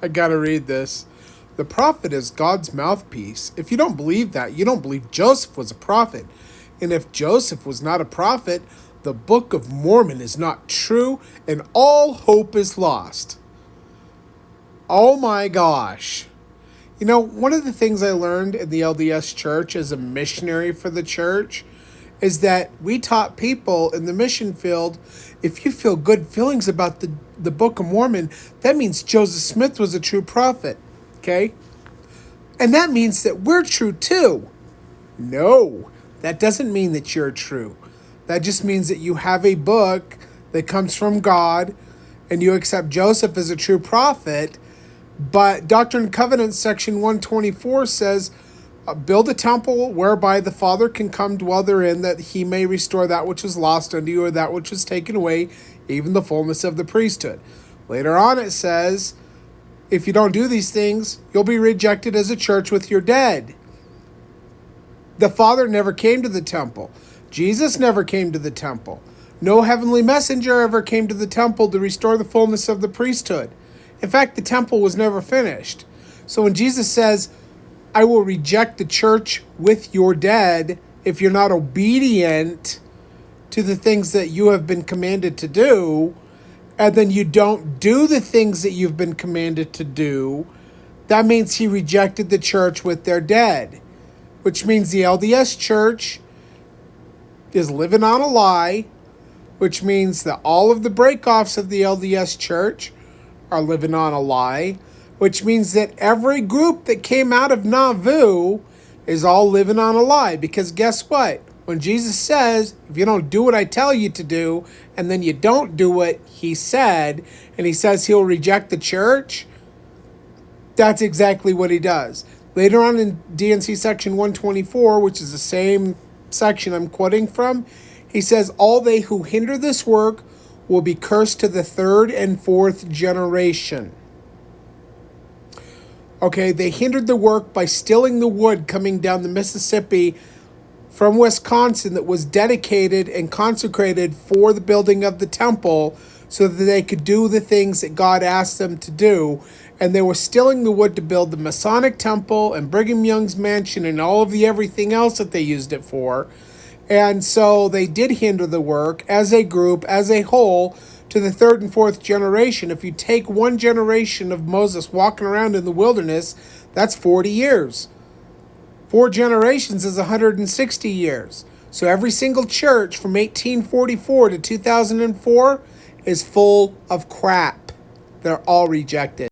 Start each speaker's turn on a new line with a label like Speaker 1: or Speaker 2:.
Speaker 1: I gotta read this. The prophet is God's mouthpiece. If you don't believe that, you don't believe Joseph was a prophet. And if Joseph was not a prophet, the Book of Mormon is not true and all hope is lost. Oh my gosh. You know, one of the things I learned in the LDS Church as a missionary for the church is that we taught people in the mission field, if you feel good feelings about the Book of Mormon, that means Joseph Smith was a true prophet, okay? And that means that we're true too. No, that doesn't mean that you're true. That just means that you have a book that comes from God and you accept Joseph as a true prophet. But Doctrine and Covenants section 124 says, build a temple whereby the Father can come dwell therein, that he may restore that which is lost unto you, or that which is taken away, even the fullness of the priesthood. Later on it says, if you don't do these things, you'll be rejected as a church with your dead. The Father never came to the temple. Jesus never came to the temple. No heavenly messenger ever came to the temple to restore the fullness of the priesthood. In fact, the temple was never finished. So when Jesus says, I will reject the church with your dead if you're not obedient to the things that you have been commanded to do, and then you don't do the things that you've been commanded to do, that means he rejected the church with their dead, which means the LDS Church is living on a lie, which means that all of the breakoffs of the LDS Church are living on a lie, which means that every group that came out of Nauvoo is all living on a lie. Because guess what? When Jesus says, if you don't do what I tell you to do, and then you don't do what he said, and he says he'll reject the church, that's exactly what he does. Later on in DNC section 124, which is the same section I'm quoting from, he says, all they who hinder this work will be cursed to the third and fourth generation. Okay, they hindered the work by stealing the wood coming down the Mississippi from Wisconsin that was dedicated and consecrated for the building of the temple so that they could do the things that God asked them to do. And they were stealing the wood to build the Masonic temple and Brigham Young's mansion and all of the everything else that they used it for. And so they did hinder the work as a group, as a whole, to the third and fourth generation. If you take one generation of Moses walking around in the wilderness, that's 40 years. 4 generations is 160 years. So every single church from 1844 to 2004 is full of crap. They're all rejected.